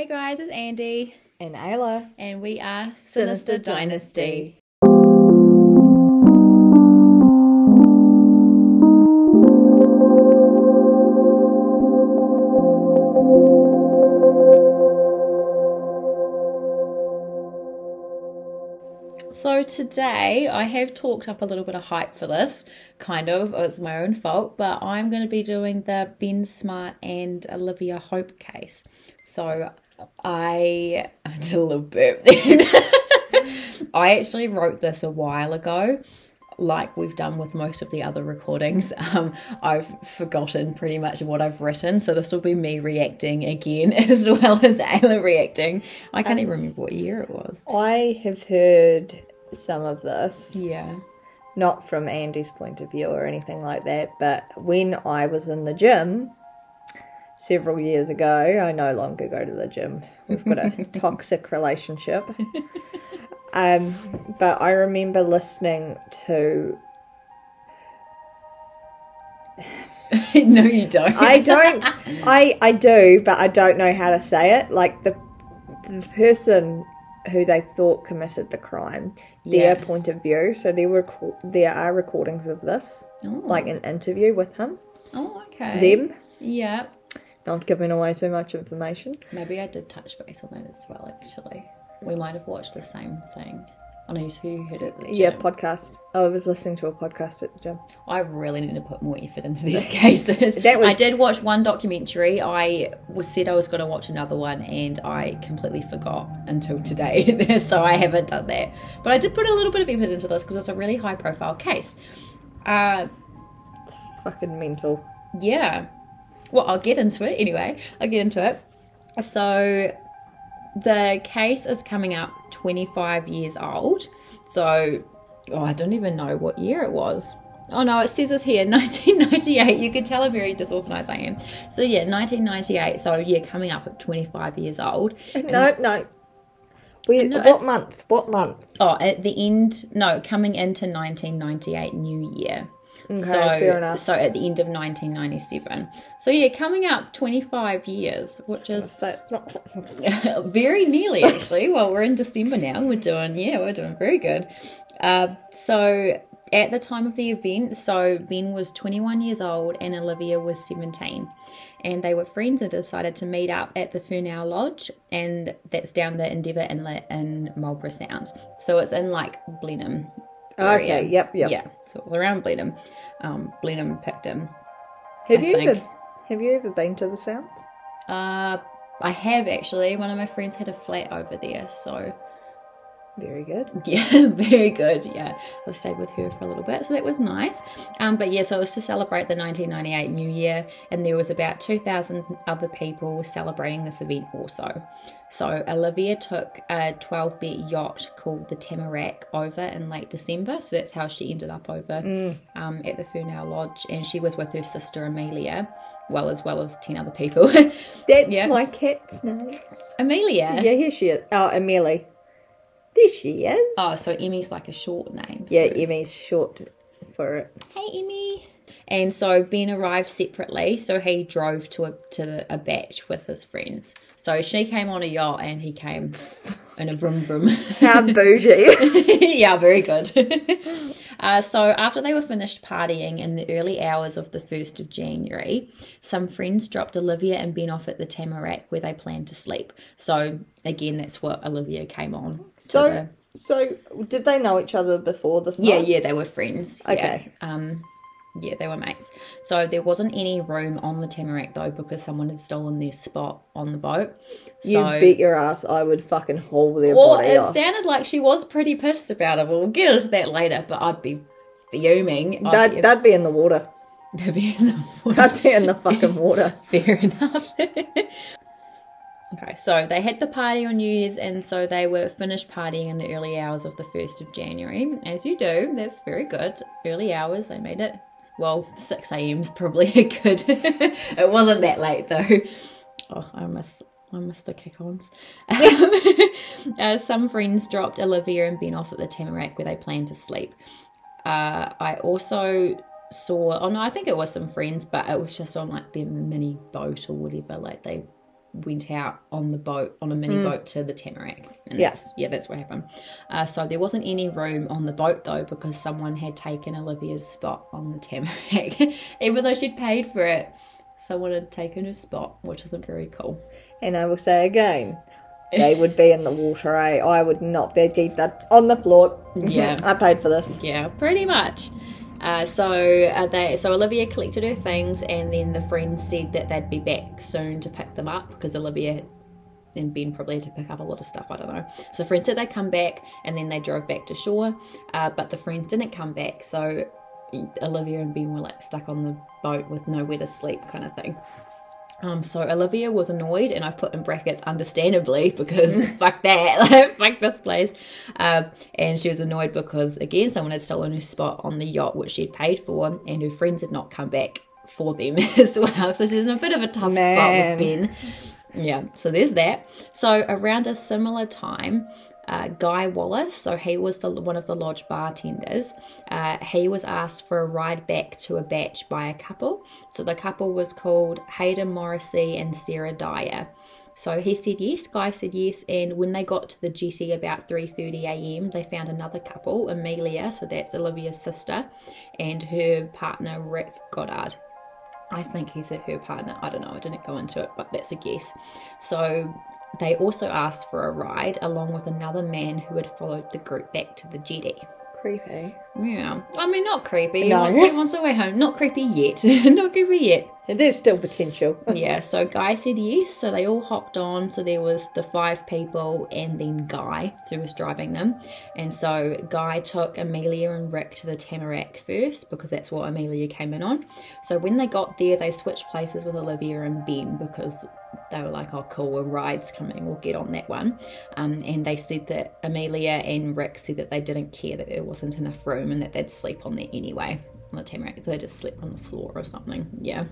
Hey guys, it's Andy. And Ayla. And we are Sinister Dynasty. So today I have talked up a little bit of hype for this, kind of, it's my own fault, but I'm going to be doing the Ben Smart and Olivia Hope case. So I did a little burp then. I actually wrote this a while ago, like we've done with most of the other recordings. I've forgotten pretty much what I've written, so this will be me reacting again as well as Ayla reacting. I can't even remember what year it was. I have heard some of this. Yeah. Not from Andy's point of view or anything like that, but when I was in the gym several years ago, I no longer go to the gym. We've got a toxic relationship. But I remember listening to... No, you don't. I don't. I do, but I don't know how to say it. Like the person who they thought committed the crime, their point of view. So there are recordings of this, like an interview with him. Oh, okay. Them. Yeah. Not giving away too much information. Maybe I did touch base on that as well, actually. We might have watched the same thing. Oh no, so you heard it at the gym. Yeah, podcast. I was listening to a podcast at the gym. I really need to put more effort into these cases. I did watch one documentary. I said I was going to watch another one, and I completely forgot until today. So I haven't done that. But I did put a little bit of effort into this because it's a really high-profile case. It's fucking mental. Yeah. Well, I'll get into it anyway. So the case is coming up 25 years old. So, I don't even know what year it was. Oh no, it says it's here, 1998. You can tell how very disorganized I am. So yeah, 1998. So yeah, coming up at 25 years old. No. What month? Oh, at the end, no, coming into 1998 new year. Okay, fair enough. So at the end of 1997. So yeah, coming up 25 years, which is it's not very nearly actually. Well, we're in December now. We're doing very good. So at the time of the event, so Ben was 21 years old and Olivia was 17. And they were friends and decided to meet up at the Furnau Lodge, and that's down the Endeavour Inlet in Marlborough Sounds. So it's in like Blenheim. Area. Okay, yep. Yeah, so it was around Blenheim. Blenheim picked him. Have you ever been to the Sounds? I have actually. One of my friends had a flat over there, so... Very good. Yeah, very good, yeah. So I stayed with her for a little bit, so that was nice. But yeah, so it was to celebrate the 1998 New Year, and there was about 2,000 other people celebrating this event also. So Olivia took a 12-bet yacht called the Tamarack over in late December, so that's how she ended up over at the Furnau Lodge, and she was with her sister Amelia, as well as 10 other people. That's my cat's name. Amelia? Yeah, here she is. Oh, Amelie. There she is. Oh, so Emmy's like a short name. Yeah, Emmy's short for it. Hey, Emmy. And so Ben arrived separately, so he drove to a batch with his friends. So she came on a yacht and he came in a vroom vroom. How bougie. Yeah, very good. So after they were finished partying in the early hours of the 1st of January, some friends dropped Olivia and Ben off at the Tamarack where they planned to sleep. So again, that's what Olivia came on. So did they know each other before this night? Yeah, they were friends. Okay. Yeah, they were mates. So there wasn't any room on the Tamarack though because someone had stolen their spot on the boat. You bet your ass I would fucking haul their body off. It sounded like she was pretty pissed about it. We'll get into that later, but I'd be fuming. That'd be in the water. That'd be in the water. That'd be in the fucking water. Fair enough. Okay, so they had the party on New Year's, and so they were finished partying in the early hours of the 1st of January. As you do, that's very good. Early hours, they made it. Well, 6 a.m. is probably a good... It wasn't that late, though. Oh, I miss the kick-ons. Some friends dropped Olivia and Ben off at the Tamarack where they planned to sleep. I also saw... Oh, no, I think it was some friends, but it was just on, like, their mini boat or whatever. Like, they went out on the boat, on a mini boat to the Tamarack. And Yes. that's what happened. So there wasn't any room on the boat though, because someone had taken Olivia's spot on the Tamarack. Even though she'd paid for it, someone had taken her spot, which isn't very cool. And I will say again, they would be in the water, eh? I would not. They'd get that on the floor. Yeah. I paid for this. Yeah, pretty much. So Olivia collected her things, and then the friends said that they'd be back soon to pick them up, because Olivia and Ben probably had to pick up a lot of stuff, I don't know. So the friends said they'd come back, and then they drove back to shore, but the friends didn't come back, so Olivia and Ben were like stuck on the boat with nowhere to sleep kind of thing. So Olivia was annoyed, and I've put in brackets understandably, because fuck that, fuck this place. And she was annoyed because, again, someone had stolen her spot on the yacht, which she'd paid for, and her friends had not come back for them as well. So she's in a bit of a tough spot with Ben. Yeah, so there's that. So around a similar time, Guy Wallace, so he was one of the lodge bartenders, he was asked for a ride back to a batch by a couple. So the couple was called Hayden Morrissey and Sarah Dyer. So he said yes, Guy said yes, and when they got to the jetty about 3:30 a.m, they found another couple, Amelia, so that's Olivia's sister, and her partner Rick Goddard. I think he's her partner, I don't know, I didn't go into it, but that's a guess. So they also asked for a ride along with another man who had followed the group back to the jetty. Creepy. Yeah. I mean, not creepy. No. He wants a way home. Not creepy yet. Not creepy yet. There's still potential. Yeah, so Guy said yes, so they all hopped on. So there was the 5 people and then Guy, who was driving them. And so Guy took Amelia and Rick to the Tamarack first, because that's what Amelia came in on. So when they got there, they switched places with Olivia and Ben, because they were like, oh cool, a ride's coming, we'll get on that one. And they said that Amelia and Rick said that they didn't care that there wasn't enough room and that they'd sleep on there anyway, on the Tamarack. So they just slept on the floor or something. Yeah.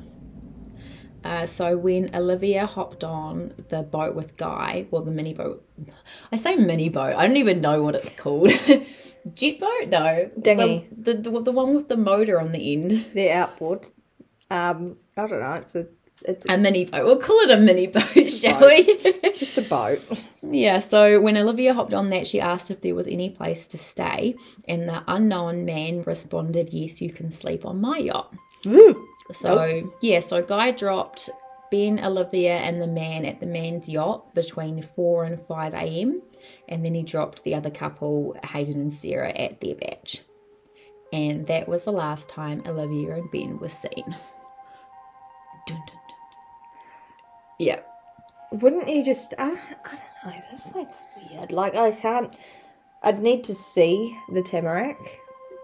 So when Olivia hopped on the boat with Guy, well, the mini boat, I say mini boat, I don't even know what it's called. Jet boat? No. Dinghy. The one with the motor on the end. The outboard. I don't know, it's a mini boat. We'll call it a mini boat, shall we? It's just a boat. Yeah, so when Olivia hopped on that, she asked if there was any place to stay, and the unknown man responded, yes, you can sleep on my yacht. Ooh. So, yeah, so Guy dropped Ben, Olivia, and the man at the man's yacht between 4 and 5 a.m. And then he dropped the other couple, Hayden and Sarah, at their batch. And that was the last time Olivia and Ben were seen. Dun, dun, dun. Yeah. Wouldn't you just... I don't know, that's like weird. Like, I'd need to see the Tamarack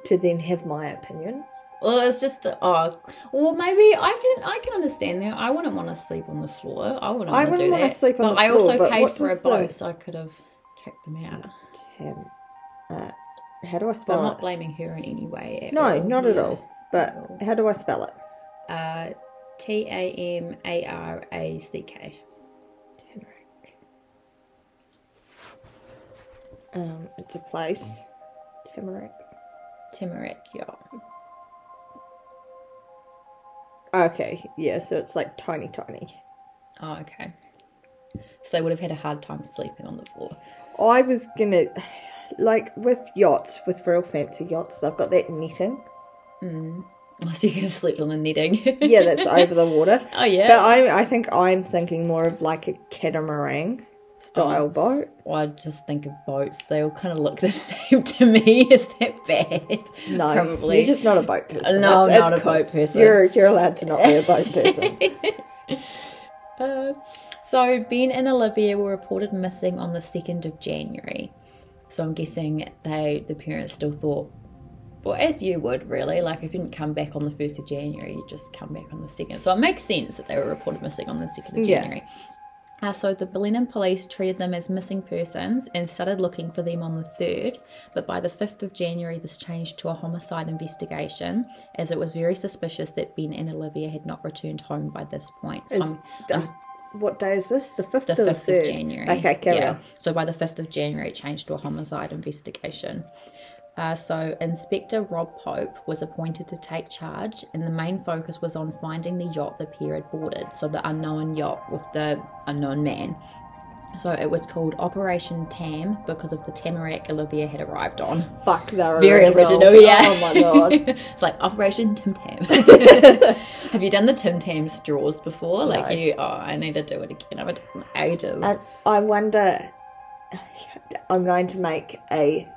to then have my opinion. Well, it's just, well, maybe I can understand that. I wouldn't want to sleep on the floor. I wouldn't want to do that. Want to sleep on the floor, I also but paid for a boat, so I could have kicked them out. How do I spell it? I'm not blaming her in any way at No, all. not at all. But how do I spell it? Tamarack. It's a place. Tamarack, yeah. Okay, yeah, so it's like tiny. Oh, okay. So they would have had a hard time sleeping on the floor. I was gonna, like, with yachts, with real fancy yachts, they've got that netting. So you could have slept on the netting. Yeah, that's over the water. Oh, yeah. But I think I'm thinking more of like a catamaran style boat. Well, I just think of boats. They all kind of look the same to me. Is that bad? No, probably. You're just not a boat person. No, I'm not a boat person. You're allowed to not be a boat person. So Ben and Olivia were reported missing on the 2nd of January. So I'm guessing the parents still thought, well, as you would really, like if you didn't come back on the 1st of January, you just come back on the 2nd. So it makes sense that they were reported missing on the 2nd of January. So the Blenheim police treated them as missing persons and started looking for them on the 3rd, but by the 5th of January this changed to a homicide investigation, as it was very suspicious that Ben and Olivia had not returned home by this point. So what day is this? The 5th the 5th of January. Okay, carry on. So by the 5th of January it changed to a homicide investigation. So Inspector Rob Pope was appointed to take charge, and the main focus was on finding the yacht the pair had boarded, so the unknown yacht with the unknown man. So it was called Operation Tam because of the tamarack Olivia had arrived on. Fuck, they're very original, yeah. Oh my god. It's like Operation Tim Tam. Have you done the Tim Tam straws before? No. I need to do it again. I've done it ages. And I wonder, I'm going to make a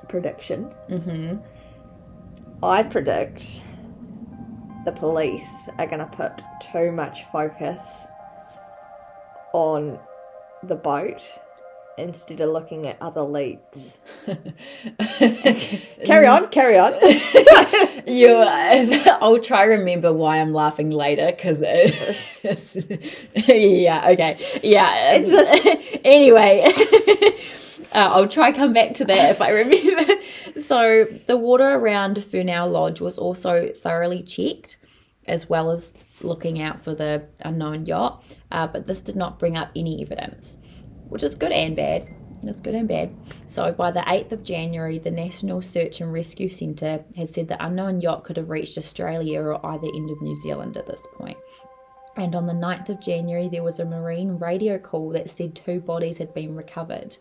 prediction. Mm-hmm. I predict the police are going to put too much focus on the boat instead of looking at other leads. Carry on. I'll try to remember why I'm laughing later, because yeah, okay, yeah. Anyway, I'll try come back to that if I remember. So the water around Furnell Lodge was also thoroughly checked, as well as looking out for the unknown yacht, but this did not bring up any evidence, which is good and bad. It's good and bad. So by the 8th of January, the National Search and Rescue Centre had said the unknown yacht could have reached Australia or either end of New Zealand at this point. And on the 9th of January, there was a marine radio call that said 2 bodies had been recovered.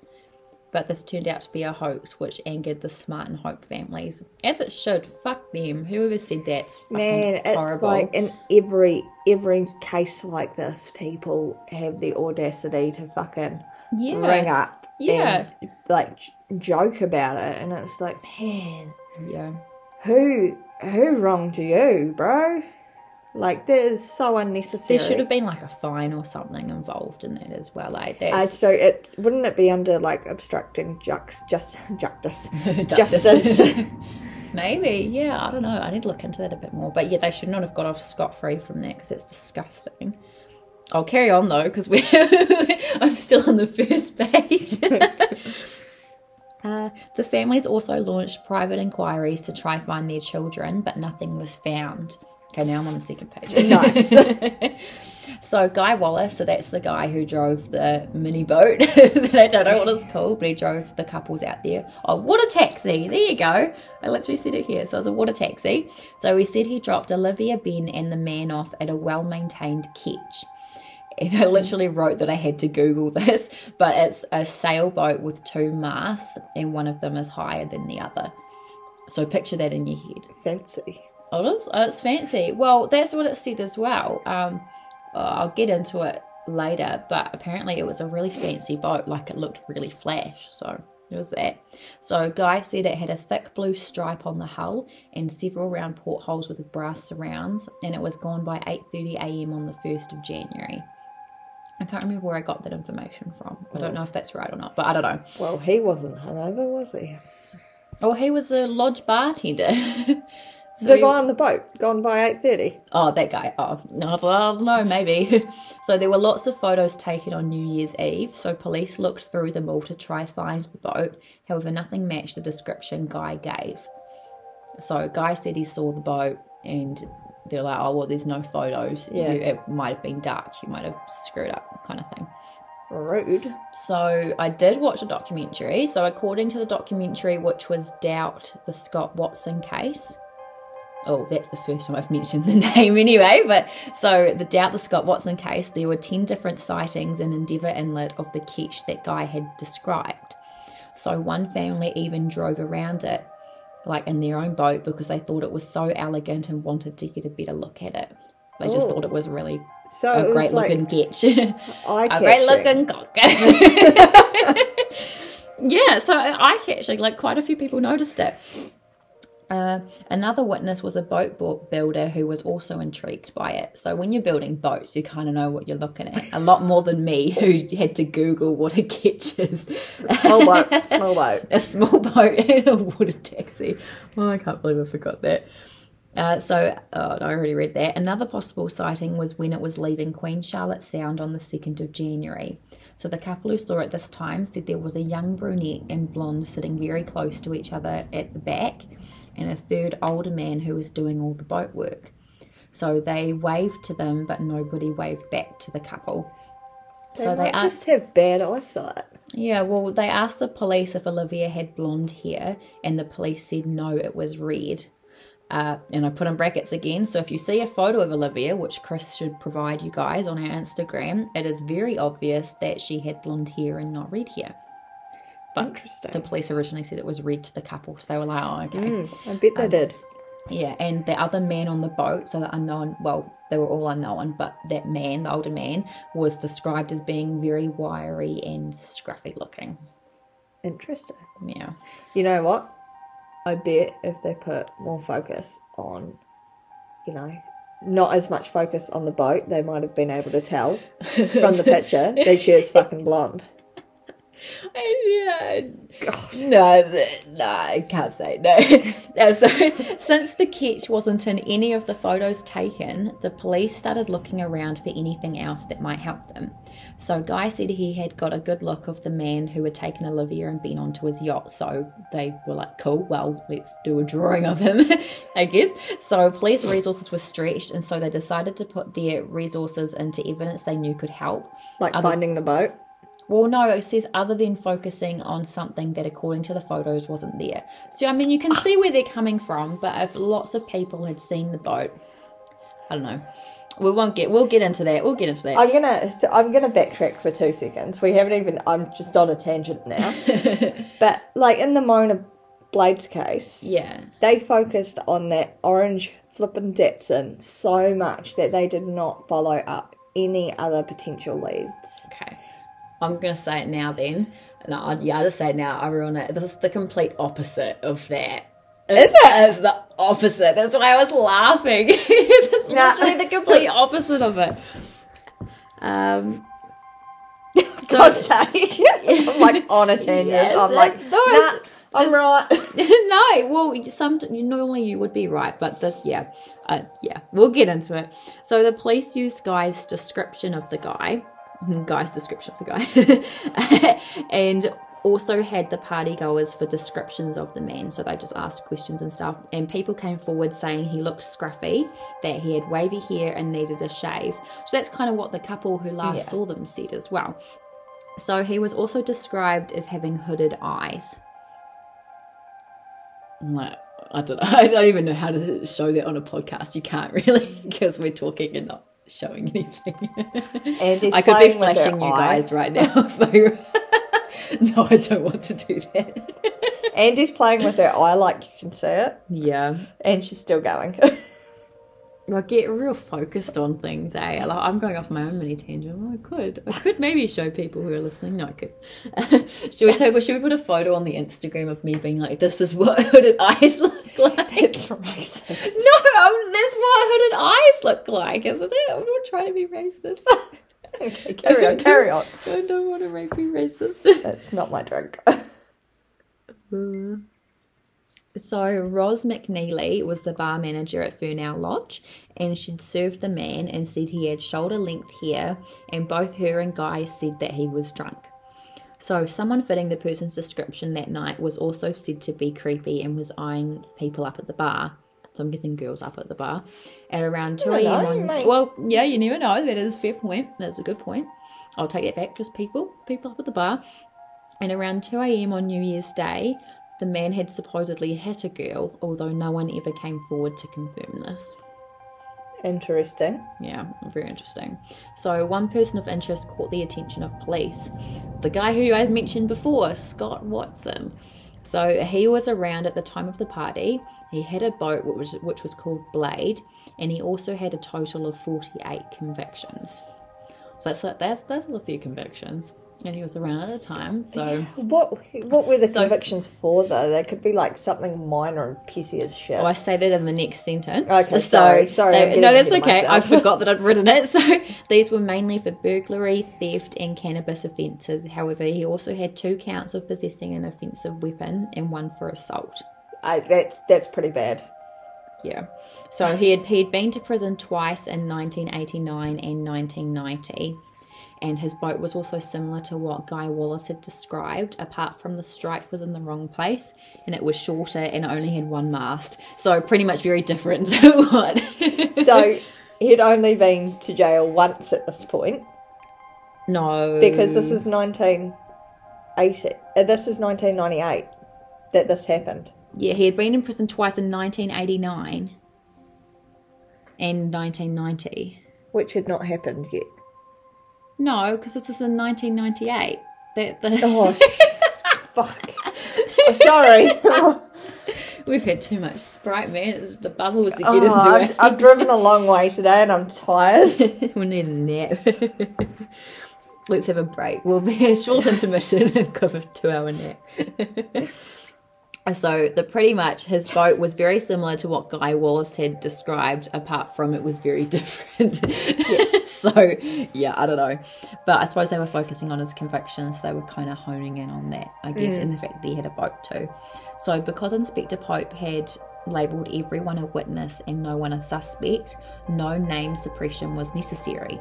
But this turned out to be a hoax, which angered the Smart and Hope families. As it should. Fuck them. Whoever said that's fucking horrible. Like in every case like this, people have the audacity to fucking ring up and like joke about it, and it's like, man, who wronged you, bro? Like, that is so unnecessary. There should have been like a fine or something involved in that as well. Like so wouldn't it be under like obstructing justice? Maybe, yeah. I don't know. I need to look into that a bit more. But yeah, they should not have got off scot-free from that, because it's disgusting. I'll carry on though, because I'm still on the first page. The families also launched private inquiries to try find their children, but nothing was found. Okay, now I'm on the second page. Nice. So Guy Wallace, so that's the guy who drove the mini boat. I don't know what it's called, but he drove the couples out there. Oh, water taxi. There you go. I literally said it here. So it was a water taxi. So he said he dropped Olivia, Ben and the man off at a well-maintained ketch. And I literally wrote that I had to Google this, but it's a sailboat with 2 masts, and one of them is higher than the other. So picture that in your head. Fancy. Oh, it is? Oh, it's fancy. Well, that's what it said as well. I'll get into it later, but apparently it was a really fancy boat. Like, it looked really flash, so it was that. So Guy said it had a thick blue stripe on the hull and several round portholes with brass surrounds, and it was gone by 8:30 a.m. on the 1st of January. I can't remember where I got that information from. I don't know if that's right or not, but I don't know. Well, he wasn't hungover, was he? Oh, he was a lodge bartender. So the guy on the boat, gone by 8:30. Oh, that guy. Oh, I don't know, maybe. So there were lots of photos taken on New Year's Eve, so police looked through them all to try find the boat. However, nothing matched the description Guy gave. So Guy said he saw the boat, and they're like, oh, well, there's no photos. Yeah. It might have been dark. You might have screwed up, kind of thing. Rude. So I did watch a documentary. So according to the documentary, which was Doubt the Scott Watson Case. Oh, that's the first time I've mentioned the name anyway. But so the Doubt the Scott Watson case, there were 10 different sightings in Endeavour Inlet of the ketch that Guy had described. So one family even drove around it, like in their own boat, because they thought it was so elegant and wanted to get a better look at it. They just thought it was really a great looking ketch. A great looking cock. Yeah, so eye-catching, like quite a few people noticed it. Another witness was a boat builder who was also intrigued by it. So when you're building boats, you kind of know what you're looking at. A lot more than me, who had to Google what a ketch is. Small boat. A small boat and a water taxi. Oh, I can't believe I forgot that. I already read that. Another possible sighting was when it was leaving Queen Charlotte Sound on the 2nd of January. So the couple who saw it this time said there was a young brunette and blonde sitting very close to each other at the back, and a third older man who was doing all the boat work. So they waved to them, but nobody waved back to the couple. They just have bad eyesight. Yeah, well, they asked the police if Olivia had blonde hair, and the police said no, it was red. And I put in brackets again, so if you see a photo of Olivia, which Chris should provide you guys on our Instagram, it is very obvious that she had blonde hair and not red hair. But Interesting. the police originally said it was red to the couple, so they were like, oh, okay. I bet they did. Yeah, and the other man on the boat, so the unknown, well, they were all unknown, but that man, the older man, was described as being very wiry and scruffy looking. Interesting. Yeah. You know what? I bet if they put more focus on, not as much focus on the boat, they might have been able to tell from the picture that she is fucking blonde. Yeah. God. No, I can't say no. So, since the ketch wasn't in any of the photos taken, the police started looking around for anything else that might help them. So Guy said he had got a good look of the man who had taken Olivia and been onto his yacht. So they were like, cool, well, let's do a drawing of him, I guess. So police resources were stretched, and so they decided to put their resources into evidence they knew could help. Like finding the boat? Well, no, it says other than focusing on something that, according to the photos, wasn't there. So, I mean, you can see where they're coming from, but if lots of people had seen the boat, I don't know. We'll get into that. We'll get into that. I'm gonna backtrack for 2 seconds. I'm just on a tangent now. But like in the Mona Blades case, yeah, they focused on that orange flippin' Datsun so much that they did not follow up any other potential leads. Okay. I'm going to say it now then. No, I'll just say it now. I ruin it. This is the complete opposite of that. Is it? It's the opposite. That's why I was laughing. It's literally the complete opposite of it. God's sake. I'm like on a tangent. Yes, I'm like, I'm right. No, well, normally you would be right, but this, we'll get into it. So the police used Guy's description of the guy, and also had the party goers for descriptions of the man. So they just asked questions and stuff, and people came forward saying he looked scruffy, that he had wavy hair and needed a shave. So that's kind of what the couple who last saw them said as well. So he was also described as having hooded eyes. No, I don't know. I don't even know how to show that on a podcast. You can't really, because we're talking and not showing anything. I could be flashing you guys right now. No, I don't want to do that. Andy's playing with her eye like you can see it. Yeah. And she's still going. I get real focused on things, eh? Like, I'm going off my own mini tangent. Well, I could maybe show people who are listening. No, I could. Should we put a photo on the Instagram of me being like, this is what hooded eyes look like? That's racist. No, that's what hooded eyes look like, isn't it? I'm not trying to be racist. Okay, carry on. I don't want to be racist. That's not my drink. So Ros McNeely was the bar manager at Furnow Lodge, and she'd served the man and said he had shoulder-length hair, and both her and Guy said that he was drunk. So someone fitting the person's description that night was also said to be creepy and was eyeing people up at the bar. So I'm guessing girls up at the bar. At around 2 a.m. Well, yeah, you never know. That is a fair point. That's a good point. I'll take that back. Just people up at the bar. And around 2 a.m. on New Year's Day, the man had supposedly hit a girl, although no one ever came forward to confirm this. Interesting. Yeah, very interesting. So one person of interest caught the attention of police. The guy who I mentioned before, Scott Watson. So he was around at the time of the party. He had a boat which was called Blade, and he also had a total of 48 convictions. So that's a few convictions. And he was around at the time, so... What were the convictions for, though? They could be, like, something minor and pissy as shit. Oh, I say that in the next sentence. Okay, sorry. No, that's okay. I forgot that I'd written it. So these were mainly for burglary, theft, and cannabis offences. However, he also had 2 counts of possessing an offensive weapon and 1 for assault. That's pretty bad. Yeah. So he'd been to prison twice in 1989 and 1990. And his boat was also similar to what Guy Wallace had described, apart from the strike was in the wrong place, and it was shorter and only had 1 mast. So pretty much very different to what... So he'd only been to jail once at this point? No. Because this is 19... This is 1998 that this happened. Yeah, he had been in prison twice in 1989 and 1990. Which had not happened yet. No, because this is in 1998. Oh, fuck. Oh, sorry. We've had too much Sprite, man. It's the bubbles to get into it. I've driven a long way today and I'm tired. We need a nap. Let's have a break. We'll be a short intermission and go for a 2-hour nap. So pretty much his boat was very similar to what Guy Wallace had described, apart from it was very different. Yes. So, yeah, I don't know. But I suppose they were focusing on his convictions, so they were kind of honing in on that, I guess, and the fact that he had a boat too. So because Inspector Pope had labelled everyone a witness and no one a suspect, no name suppression was necessary.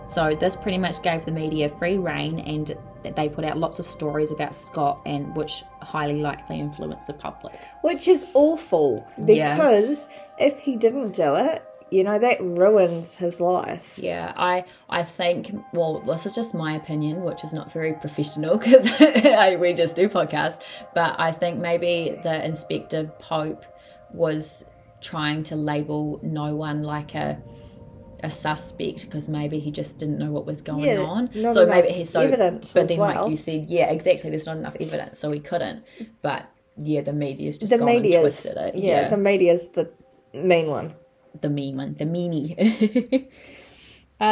So this pretty much gave the media free rein, and they put out lots of stories about Scott, and which highly likely influenced the public. Which is awful, because if he didn't do it, you know, that ruins his life. Yeah, I think, well, this is just my opinion, which is not very professional because we just do podcasts, but I think maybe the Inspector Pope was trying to label no one like a suspect because maybe he just didn't know what was going on. So maybe he's so evidence, but then like you said, yeah, exactly, there's not enough evidence, so he couldn't. But yeah, the media's just gone and twisted it. Yeah, the media's the main one. The mean one, the meanie.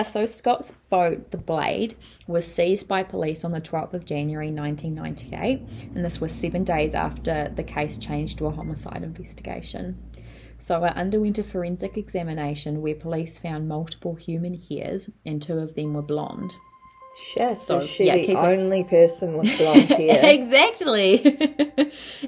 So Scott's boat, the Blade, was seized by police on the 12th of January 1998, and this was 7 days after the case changed to a homicide investigation. So it underwent a forensic examination where police found multiple human hairs, and 2 of them were blonde. Shit, so she's the only person with blonde hair. Exactly.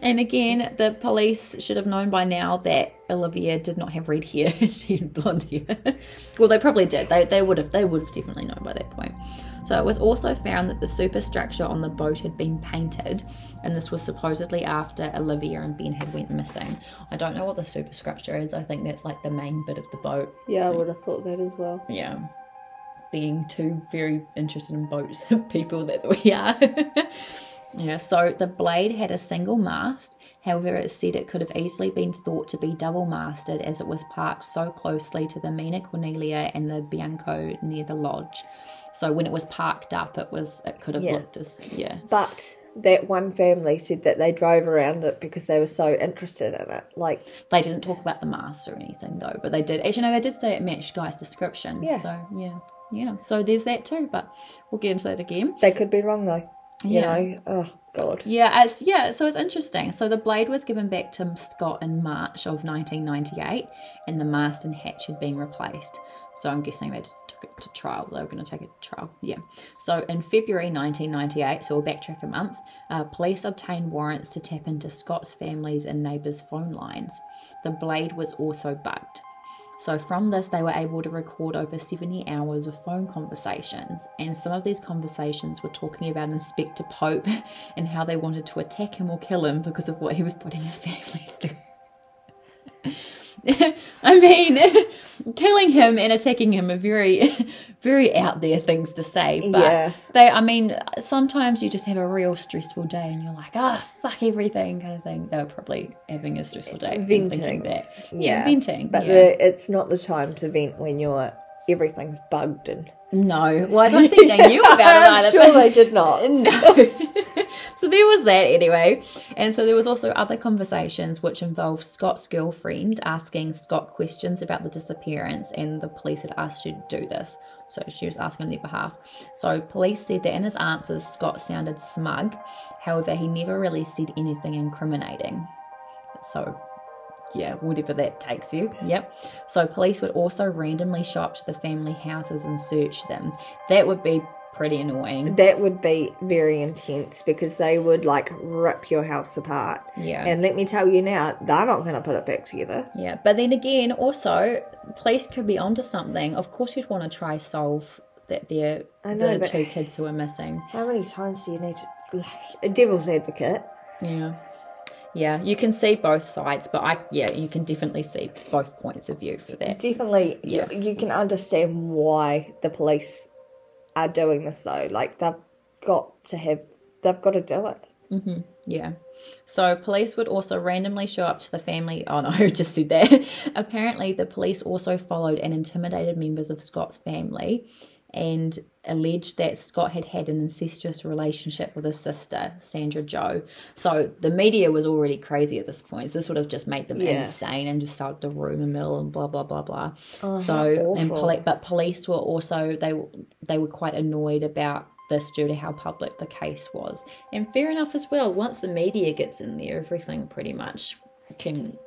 And again, the police should have known by now that Olivia did not have red hair. She had blonde hair. Well, they probably did. They would have definitely known by that point. So it was also found that the superstructure on the boat had been painted, and this was supposedly after Olivia and Ben had went missing. I don't know what the superstructure is. I think that's like the main bit of the boat. Yeah, I would have thought that as well. Yeah. Being 2 very interested in boats people that we are. Yeah, so the Blade had a single mast. However, it said it could have easily been thought to be double-masted as it was parked so closely to the Mina Cornelia and the Bianco near the lodge. So when it was parked up, it could have looked as, But that one family said that they drove around it because they were so interested in it. Like, they didn't talk about the mast or anything though, but they did. Actually, no, they did say it matched Guy's description. Yeah. So yeah. So there's that too, but we'll get into that again. They could be wrong though. You know, oh God. Yeah, so it's interesting. So the Blade was given back to Scott in March of 1998, and the mast and hatch had been replaced. So I'm guessing they just took it to trial. They were going to take it to trial. Yeah. So in February 1998, so we'll backtrack a month, police obtained warrants to tap into Scott's family's and neighbours' phone lines. The Blade was also bugged. So from this, they were able to record over 70 hours of phone conversations, and some of these conversations were talking about Inspector Pope and how they wanted to attack him or kill him because of what he was putting his family through. I mean, killing him and attacking him are very, very out there things to say. But sometimes you just have a real stressful day and you're like, fuck everything kind of thing. They were probably having a stressful day. Venting. Thinking that. Yeah, venting. But it's not the time to vent when everything's bugged and... No. Well, I don't think they knew about it either. I'm sure they did not. No. So there was that anyway. And so there was also other conversations which involved Scott's girlfriend asking Scott questions about the disappearance, and the police had asked her to do this. So she was asking on their behalf. So police said that in his answers, Scott sounded smug. However, he never really said anything incriminating. So, yeah, whatever that takes you. Yep. So police would also randomly show up to the family houses and search them. That would be pretty annoying. That would be very intense because they would like rip your house apart. Yeah. And let me tell you now, they're not going to put it back together. Yeah. But then again, also, police could be onto something. Of course you'd want to try solve that the 2 kids who are missing. How many times do you need to... a devil's advocate. Yeah. Yeah, you can see both sides, but you can definitely see both points of view for that. Definitely, yeah. You can understand why the police are doing this though. Like, they've got to have they've got to do it. Mm-hmm. Yeah. So police would also randomly show up to the family. Oh no, I just said that. Apparently, the police also followed and intimidated members of Scott's family and alleged that Scott had had an incestuous relationship with his sister, Sandra Jo. So the media was already crazy at this point. So this would have just made them insane and just started the rumour mill and blah, blah, blah, blah. Oh, but police were also, they were quite annoyed about this due to how public the case was. And fair enough as well. Once the media gets in there, everything pretty much can,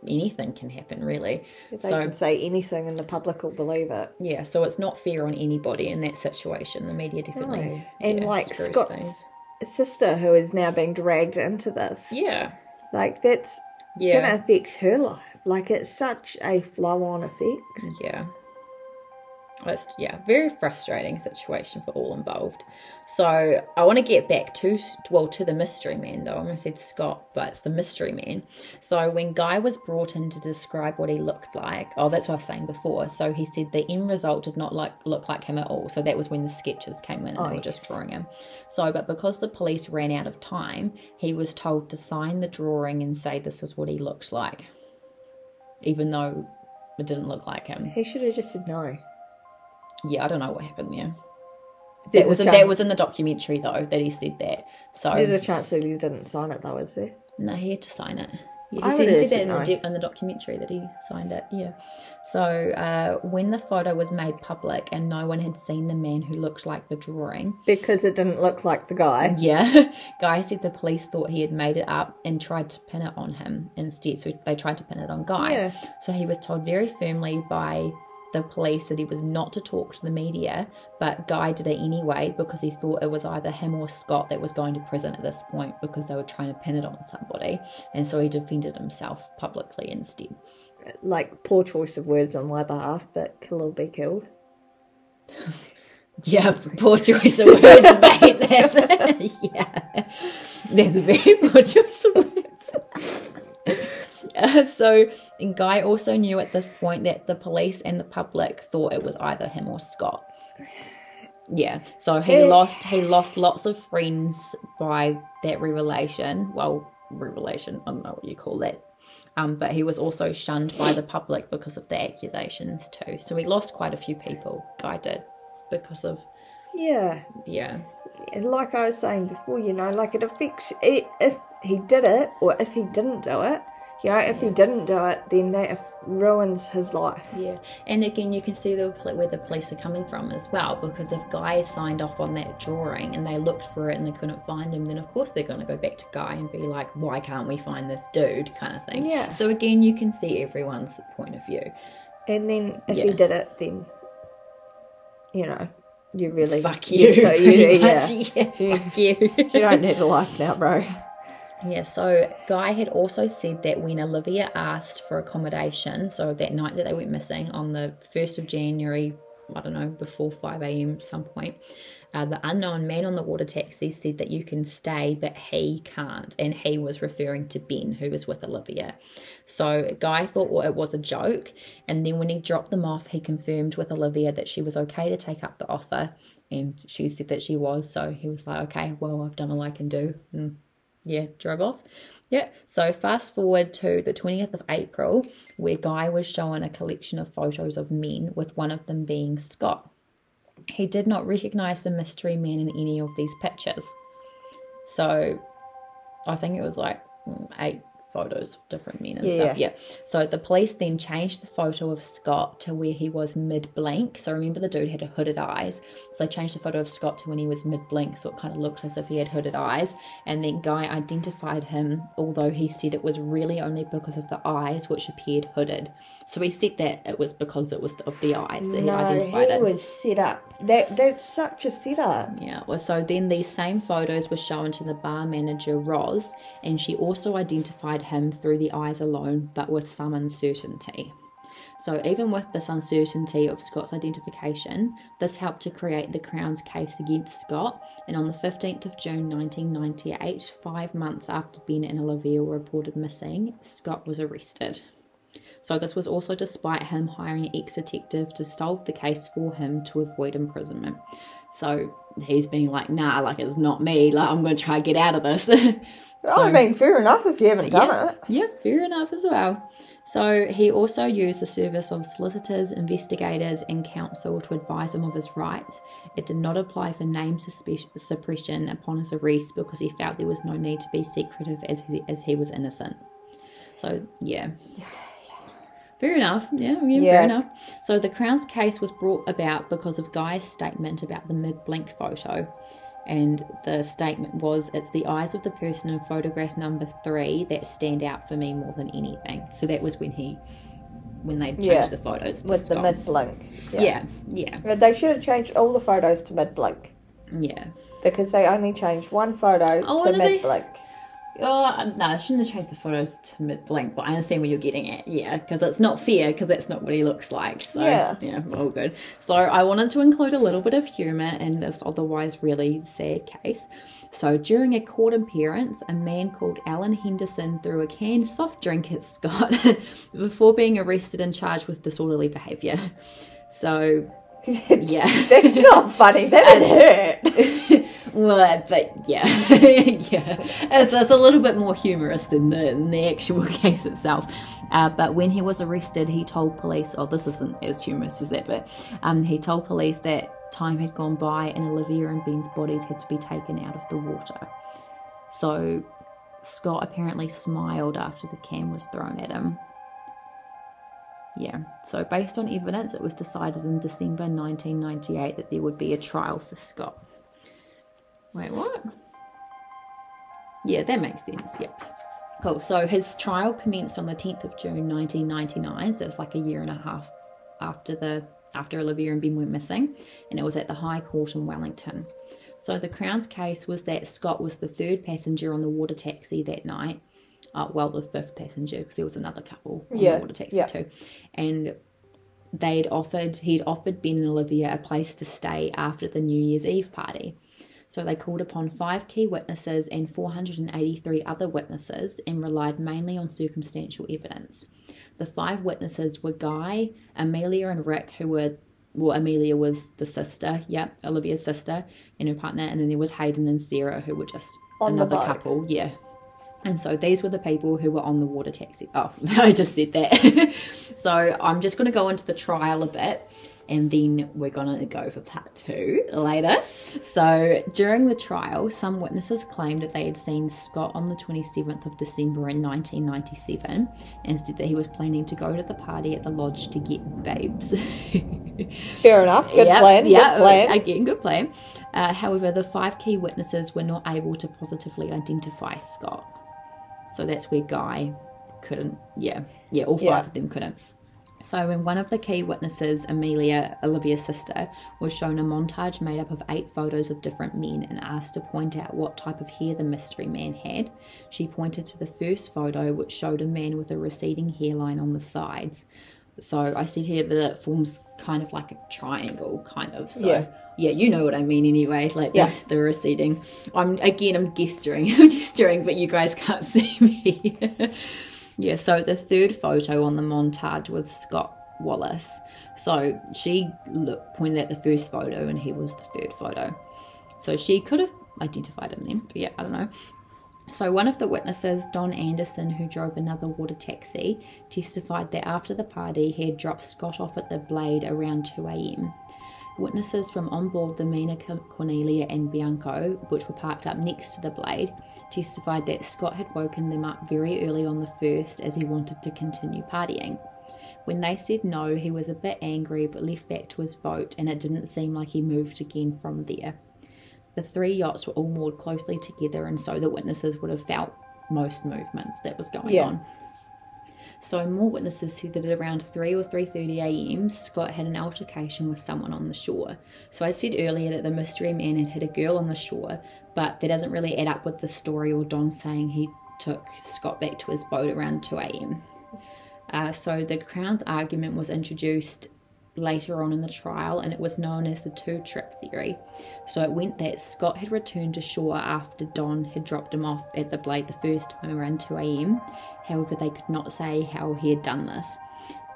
anything can happen really. They can say anything and the public will believe it. Yeah, so it's not fair on anybody in that situation. The media definitely No. And like Scott's sister who is now being dragged into this. Yeah. Like that's going to affect her life. Like it's such a flow-on effect. Yeah. It's, very frustrating situation for all involved. So I want to get back to the mystery man, though. I almost said Scott, but it's the mystery man. So when Guy was brought in to describe what he looked like, that's what I was saying before. So he said the end result did not look like him at all. So that was when the sketches came in and they were just drawing him. So, but because the police ran out of time, he was told to sign the drawing and say this was what he looked like, even though it didn't look like him. He should have just said no. Yeah, I don't know what happened there. That was in the documentary, though, that he said that. So there's a chance that he didn't sign it, though, is there? No, he had to sign it. Yeah, he said that in the documentary that he signed it, yeah. So when the photo was made public and no one had seen the man who looked like the drawing... Because it didn't look like the guy. Yeah. Guy said the police thought he had made it up and tried to pin it on him instead. So they tried to pin it on Guy. Yeah. So he was told very firmly by the police that he was not to talk to the media, but Guy did it anyway because he thought it was either him or Scott that was going to prison at this point because they were trying to pin it on somebody, and so he defended himself publicly instead. Like, poor choice of words on my behalf, but kill or be killed. Yeah, poor choice of words, mate. That's a very poor choice of words. So Guy also knew at this point that the police and the public thought it was either him or Scott. Yeah, so he lost lots of friends by that revelation. Well, revelation, I don't know what you call that. But he was also shunned by the public because of the accusations too. So he lost quite a few people, Guy did, because of... Yeah. Yeah. And like I was saying before, like it affects it, if he did it or if he didn't do it. If he didn't do it, then that ruins his life. Yeah, and again, you can see where the police are coming from as well, because if Guy signed off on that drawing and they looked for it and they couldn't find him, then of course they're going to go back to Guy and be like, why can't we find this dude, kind of thing. Yeah. So again, you can see everyone's point of view. And then if he did it, then, you really... Fuck you. Fuck you. You don't need a life now, bro. Yeah, so Guy had also said that when Olivia asked for accommodation, so that night that they went missing on the 1st of January, I don't know, before 5 a.m. some point, the unknown man on the water taxi said that you can stay, but he can't. And he was referring to Ben, who was with Olivia. So Guy thought it was a joke. And then when he dropped them off, he confirmed with Olivia that she was okay to take up the offer. And she said that she was. So he was like, okay, well, I've done all I can do. And drove off. Yeah, so fast forward to the 20th of April, where Guy was shown a collection of photos of men, with one of them being Scott. He did not recognise the mystery man in any of these pictures. So I think it was like 8 photos of different men and stuff. Yeah. So the police then changed the photo of Scott to where he was mid-blink. So remember, the dude had hooded eyes. So they changed the photo of Scott to when he was mid-blink, so it kind of looked as if he had hooded eyes. And then Guy identified him, although he said it was really only because of the eyes, which appeared hooded. So he said that it was because it was of the eyes that he identified it. No, he was set up. That's such a setup. Yeah, well, so then these same photos were shown to the bar manager, Roz, and she also identified him through the eyes alone, but with some uncertainty. So even with this uncertainty of Scott's identification, this helped to create the Crown's case against Scott, and on the 15th of June 1998, 5 months after Ben and Olivia were reported missing, Scott was arrested. So this was also despite him hiring an ex-detective to solve the case for him to avoid imprisonment. So he's being like, nah, like, it's not me. Like, I'm going to try to get out of this. So, I mean, fair enough if you haven't done it. Yeah, fair enough as well. So he also used the service of solicitors, investigators and counsel to advise him of his rights. It did not apply for name suppression upon his arrest because he felt there was no need to be secretive as he was innocent. So, yeah. Fair enough. Yeah, fair enough. So the Crown's case was brought about because of Guy's statement about the mid-blink photo. And the statement was, it's the eyes of the person in photograph number 3 that stand out for me more than anything. So that was when they changed the photos to with Scott. the mid-blink. Yeah. They should have changed all the photos to mid-blink. Yeah. Because they only changed one photo to mid-blink. Oh, no, I shouldn't have changed the photos to mid-blink, but I understand where you're getting at. Yeah, because it's not fair, because that's not what he looks like. So, yeah, all good. So I wanted to include a little bit of humour in this otherwise really sad case. So during a court appearance, a man called Alan Henderson threw a canned soft drink at Scott before being arrested and charged with disorderly behaviour. So... yeah. That's not funny. That would hurt. Well, but yeah. It's a little bit more humorous than the actual case itself. But when he was arrested, he told police, this isn't as humorous as that, but he told police that time had gone by and Olivia and Ben's bodies had to be taken out of the water. So Scott apparently smiled after the can was thrown at him. Yeah, so based on evidence, it was decided in December 1998 that there would be a trial for Scott. Wait, what? Yeah, that makes sense, yeah. Cool, so his trial commenced on the 10th of June 1999, so it's like a year and a half after Olivia and Ben went missing, and it was at the High Court in Wellington. So the Crown's case was that Scott was the 3rd passenger on the water taxi that night. The 5th passenger, because there was another couple on the water taxi too. And he'd offered Ben and Olivia a place to stay after the New Year's Eve party. So they called upon 5 key witnesses and 483 other witnesses and relied mainly on circumstantial evidence. The 5 witnesses were Guy, Amelia and Rick, who were, Amelia was the sister, Olivia's sister and her partner, and then there was Hayden and Sarah, who were just another couple, And so these were the people who were on the water taxi. Oh, I just said that. So I'm just going to go into the trial a bit, and then we're going to go for part 2 later. So during the trial, some witnesses claimed that they had seen Scott on the 27th of December in 1997 and said that he was planning to go to the party at the lodge to get babes. Fair enough. Good plan. Yeah, good plan. Again, good plan. However, the 5 key witnesses were not able to positively identify Scott. So that's where Guy couldn't, all 5 of them couldn't. So when one of the key witnesses, Amelia, Olivia's sister, was shown a montage made up of 8 photos of different men and asked to point out what type of hair the mystery man had, she pointed to the first photo, which showed a man with a receding hairline on the sides. So I said here that it forms kind of like a triangle, kind of. So yeah, you know what I mean anyway, like the receding. I'm gesturing, but you guys can't see me. Yeah, so the 3rd photo on the montage was Scott Wallace. So she pointed at the first photo and he was the 3rd photo. So she could have identified him then, but I don't know. So one of the witnesses, Don Anderson, who drove another water taxi, testified that after the party he had dropped Scott off at the Blade around 2 a.m. Witnesses from on board the Mina Cornelia and Bianco, which were parked up next to the Blade, testified that Scott had woken them up very early on the 1st as he wanted to continue partying. When they said no, he was a bit angry but left back to his boat, and it didn't seem like he moved again from there. The 3 yachts were all moored closely together, and so the witnesses would have felt most movements that was going on. So more witnesses said that at around 3 or 3:30 a.m, Scott had an altercation with someone on the shore. So I said earlier that the mystery man had hit a girl on the shore, but that doesn't really add up with the story or Don saying he took Scott back to his boat around 2 a.m. So the Crown's argument was introduced later on in the trial, and it was known as the 2-trip theory. So it went that Scott had returned to shore after Don had dropped him off at the Blade the first time around 2 a.m. However, they could not say how he had done this.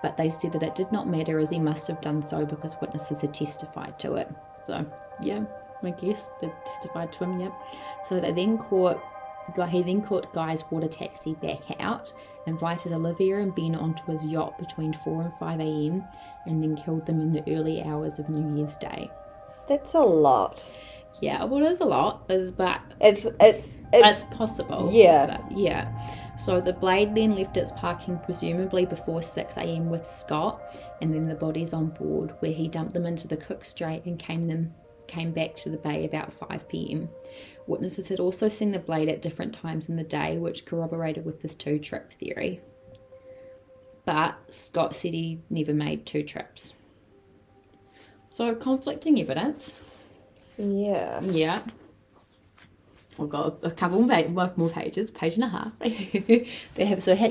but they said that it did not matter as he must have done so because witnesses had testified to it. So, yeah, I guess they testified to him, yeah. So he then caught Guy's water taxi back out, invited Olivia and Ben onto his yacht between 4 and 5 a.m. and then killed them in the early hours of New Year's Day. That's a lot. Yeah, well, it is a lot, but it's possible. Yeah. But yeah. So the Blade then left its parking presumably before 6 a.m. with Scott, and then the bodies on board, where he dumped them into the Cook Strait and came back to the bay about 5 p.m. Witnesses had also seen the Blade at different times in the day, which corroborated with this 2-trip theory. But Scott said he never made 2 trips. So conflicting evidence. Yeah. Yeah. I've got a couple more pages, page and a half.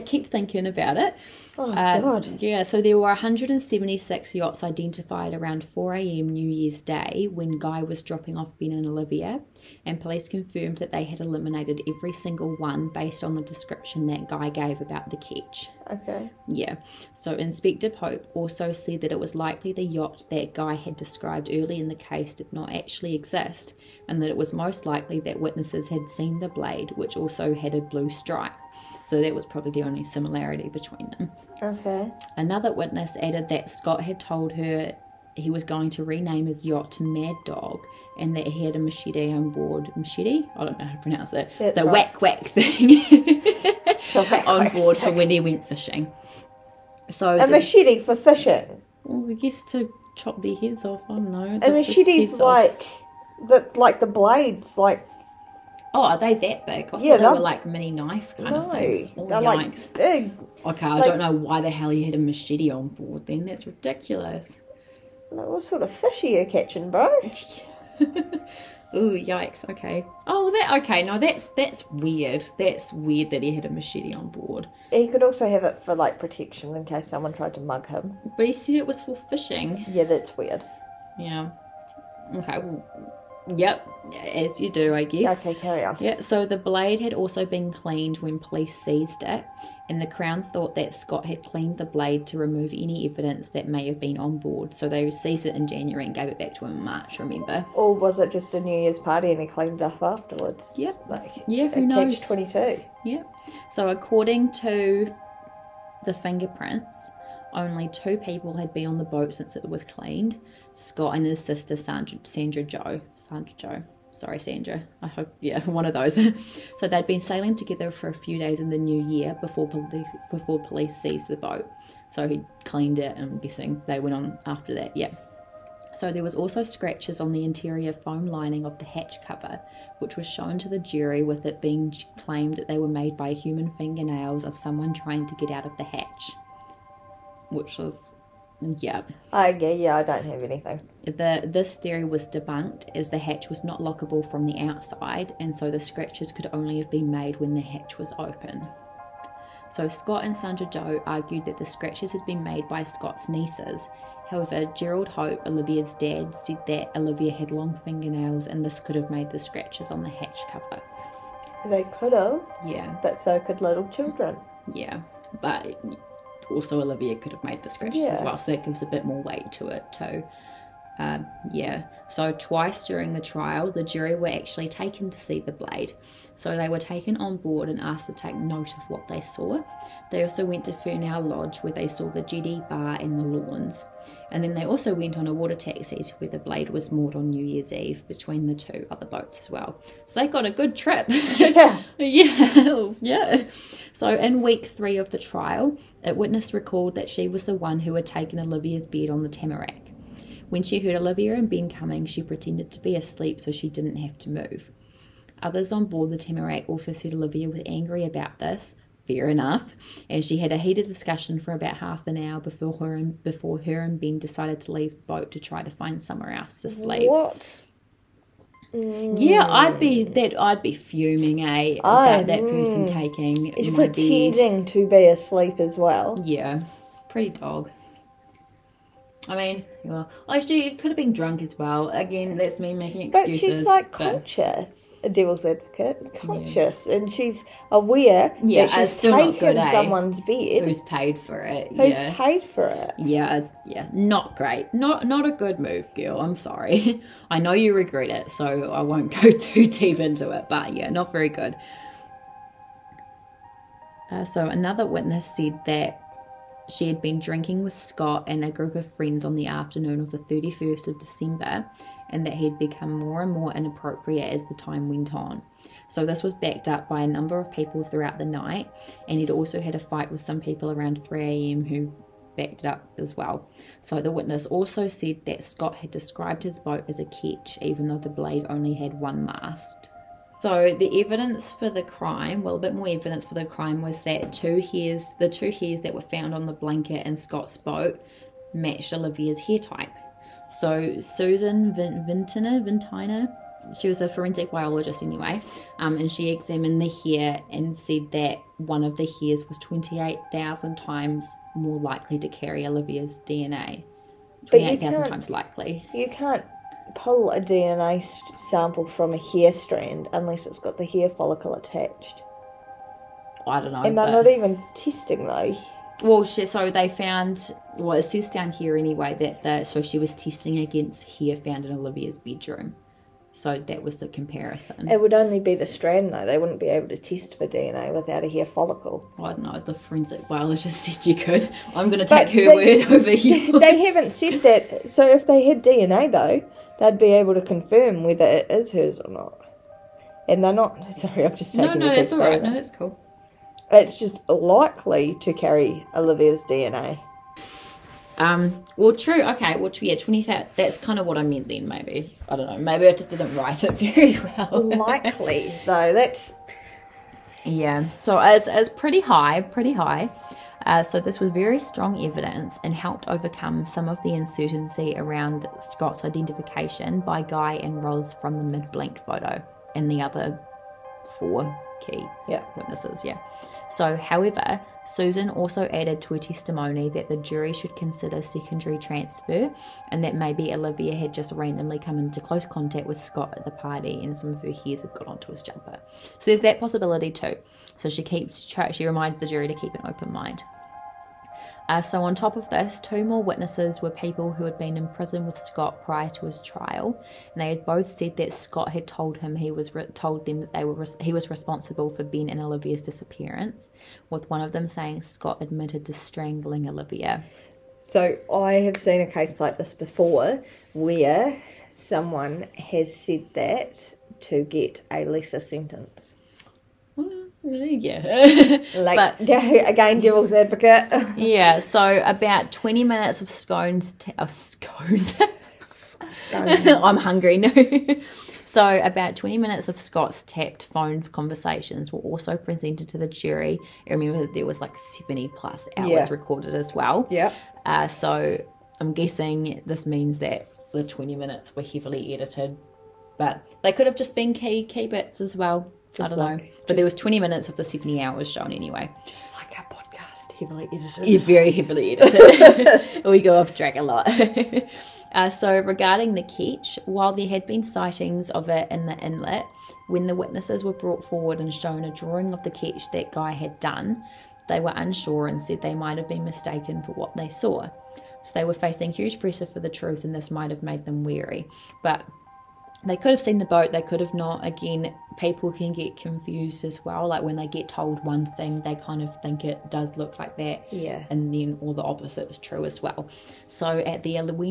Keep thinking about it. Oh, God. Yeah, so there were 176 yachts identified around 4 a.m. New Year's Day when Guy was dropping off Ben and Olivia, and police confirmed that they had eliminated every single one based on the description that Guy gave about the catch. Okay. Yeah, so Inspector Pope also said that it was likely the yacht that Guy had described early in the case did not actually exist, and that it was most likely that witnesses had seen the Blade, which also had a blue stripe. So that was probably the only similarity between them. Okay. Another witness added that Scott had told her he was going to rename his yacht to Mad Dog, and that he had a machete on board. Machete? I don't know how to pronounce it. That's the right. whack thing on board stick. for when he went fishing. So A machete for fishing. Well, I guess to chop their heads off. I don't know. A machete's like the blades, like. Oh, are they that big? I thought they were like mini knife kind of things. Oh, they're yikes. like big. Okay, I don't know why the hell you had a machete on board then. That's ridiculous. What sort of fish are you catching, bro? Ooh, yikes. Okay. Oh, that's weird. That's weird that he had a machete on board. He could also have it for like protection in case someone tried to mug him. But he said it was for fishing. Yeah, that's weird. Yeah. Okay, well, yep, as you do, I guess. Okay, carry on. Yeah, so the Blade had also been cleaned when police seized it, and the Crown thought that Scott had cleaned the Blade to remove any evidence that may have been on board. So they seized it in January and gave it back to him in March, remember? Or was it just a New Year's party and he cleaned it up afterwards? Yep. Like, yeah, who knows? Catch-22. Yeah. So according to the fingerprints, only 2 people had been on the boat since it was cleaned. Scott and his sister Sandra Jo. Sorry, Sandra. I hope, one of those. So they'd been sailing together for a few days in the new year before police seized the boat. So he cleaned it, and I'm guessing they went on after that, yeah. So there was also scratches on the interior foam lining of the hatch cover, which was shown to the jury with it being claimed that they were made by human fingernails of someone trying to get out of the hatch. Which was, yeah. I don't have anything. This theory was debunked as the hatch was not lockable from the outside, and so the scratches could only have been made when the hatch was open. So Scott and Sandra Jo argued that the scratches had been made by Scott's nieces. However, Gerald Hope, Olivia's dad, said that Olivia had long fingernails and this could have made the scratches on the hatch cover. They could have. Yeah. But so could little children. Yeah, but also Olivia could have made the scratches as well, so that gives a bit more weight to it too. So twice during the trial, the jury were actually taken to see the Blade. So they were taken on board and asked to take note of what they saw. They also went to Fernell Lodge, where they saw the jetty, bar and the lawns. And then they also went on a water taxi to where the Blade was moored on New Year's Eve between the 2 other boats as well. So they got a good trip. Yeah. yeah. So in week 3 of the trial, a witness recalled that she was the one who had taken Olivia's bed on the Tamarack. When she heard Olivia and Ben coming, she pretended to be asleep so she didn't have to move. Others on board the Tamarack also said Olivia was angry about this. Fair enough. And she had a heated discussion for about half an hour before her and Ben decided to leave the boat to try to find somewhere else to sleep. What? Yeah, I'd be fuming, about that person taking Is my bed. pretending to be asleep as well. Yeah, pretty dog. I mean, actually, it could have been drunk as well. Again, that's me making excuses. But she's like conscious. a devil's advocate, conscious, and she's aware that she's still not taken good, someone's bed. Who's paid for it? Who's paid for it? Yeah, not great. Not a good move, girl. I'm sorry. I know you regret it, so I won't go too deep into it. But yeah, not very good. So another witness said that she had been drinking with Scott and a group of friends on the afternoon of the 31st of December, and that he had become more and more inappropriate as the time went on. So this was backed up by a number of people throughout the night, and he'd also had a fight with some people around 3 a.m. who backed it up as well. So the witness also said that Scott had described his boat as a ketch, even though the blade only had one mast. So the evidence for the crime, a bit more evidence for the crime, was that the two hairs that were found on the blanket in Scott's boat matched Olivia's hair type. So Susan Vintiner, she was a forensic biologist anyway, and she examined the hair and said that one of the hairs was 28,000 times more likely to carry Olivia's DNA. 28,000 times likely. You can't pull a DNA sample from a hair strand unless it's got the hair follicle attached. I don't know. And they're not even testing though. Well, so they found, it says down here anyway that so she was testing against hair found in Olivia's bedroom. So that was the comparison. It would only be the strand though. They wouldn't be able to test for DNA without a hair follicle. I don't know. The forensic biologist said you could. I'm going to take her word over here. They haven't said that. So if they had DNA though, they'd be able to confirm whether it is hers or not. And they're not. Sorry, I'm just taking No, that's all right. No, that's cool. It's just likely to carry Olivia's DNA. Well, true. Okay, well, yeah, 20,000. That's kind of what I meant then, maybe. I don't know. Maybe I just didn't write it very well. Likely, though. That's... Yeah. So it's pretty high. So this was very strong evidence and helped overcome some of the uncertainty around Scott's identification by Guy and Roz from the mid-blank photo and the other 4 key witnesses. So, however, Susan also added to her testimony that the jury should consider secondary transfer and that maybe Olivia had just randomly come into close contact with Scott at the party and some of her hairs had got onto his jumper. So there's that possibility too. So she reminds the jury to keep an open mind. So on top of this, 2 more witnesses were people who had been in prison with Scott prior to his trial, and they had both said that Scott had told him he was responsible for Ben and Olivia's disappearance, with one of them saying Scott admitted to strangling Olivia. So I have seen a case like this before where someone has said that to get a lesser sentence. Yeah. But again, devil's advocate. Yeah, so about 20 minutes of scones. I'm hungry. No. So about 20 minutes of Scott's tapped phone conversations were also presented to the jury. I remember that there was like 70 plus hours recorded as well. Yeah. So I'm guessing this means that the 20 minutes were heavily edited, but they could have just been key bits as well. I don't know. But there was 20 minutes of the 70 hours shown anyway. Just like our podcast, heavily edited. Yeah, very heavily edited. We go off track a lot. So regarding the ketch, while there had been sightings of it in the inlet, when the witnesses were brought forward and shown a drawing of the ketch that Guy had done, they were unsure and said they might have been mistaken for what they saw. So they were facing huge pressure for the truth, and this might have made them wary. But they could have seen the boat, they could have not. Again, people can get confused as well. Like when they get told one thing, they kind of think it does look like that. Yeah. And then all the opposite is true as well. So at the end of the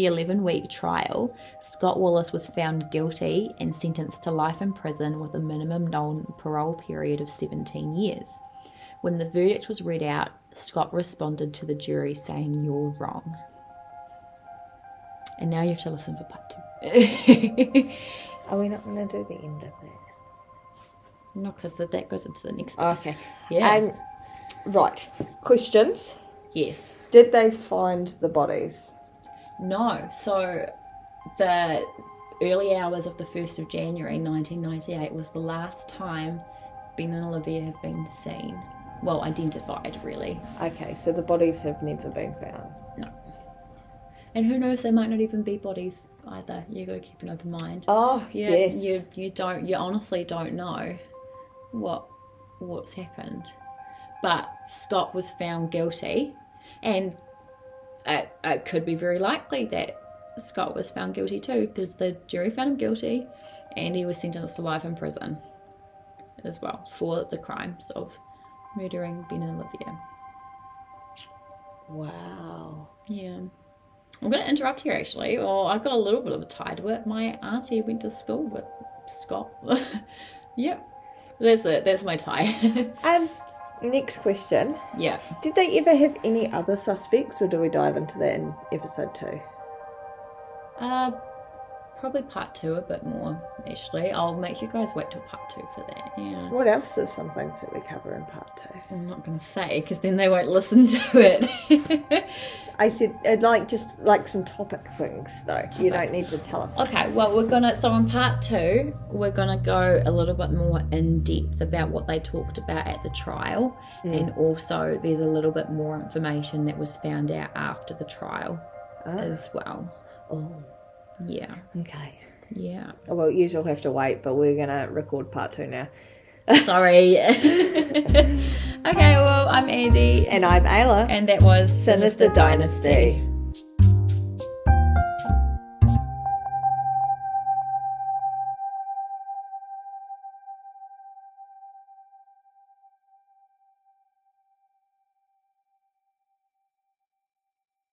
11-week trial, Scott Wallace was found guilty and sentenced to life in prison with a minimum known parole period of 17 years. When the verdict was read out, Scott responded to the jury saying, "You're wrong." And now you have to listen for part 2. Are we not going to do the end of that? No, because that goes into the next part. Okay. Yeah. Right. Questions? Yes. Did they find the bodies? No. So the early hours of the 1st of January 1998 was the last time Ben and Olivia have been seen. Well, identified, really. Okay, so the bodies have never been found. No. And who knows, they might not even be bodies. either. You got to keep an open mind. Oh, yes. You honestly don't know what's happened. But Scott was found guilty, and it could be very likely that Scott was found guilty too, because the jury found him guilty, and he was sentenced to life in prison as well for the crimes of murdering Ben and Olivia. Wow. Yeah. I'm going to interrupt here, actually. Well, I've got a little bit of a tie to it. My auntie went to school with Scott. Yep. That's it. That's my tie. Next question. Yeah. Did they ever have any other suspects, or do we dive into that in episode 2? Probably part 2 a bit more, actually. I'll make you guys wait till part 2 for that. Yeah. What else is some things that we cover in part 2? I'm not going to say, because then they won't listen to it. I said, just some topic things, though. You don't need to tell us. Okay, well, so in part 2, we're going to go a little bit more in depth about what they talked about at the trial, and also there's a little bit more information that was found out after the trial as well. Oh. Yeah. Okay. Yeah. Oh, well, you'll have to wait, but we're going to record part 2 now. Sorry. Okay, well, I'm Angie. And I'm Ayla. And that was Sinister Dynasty.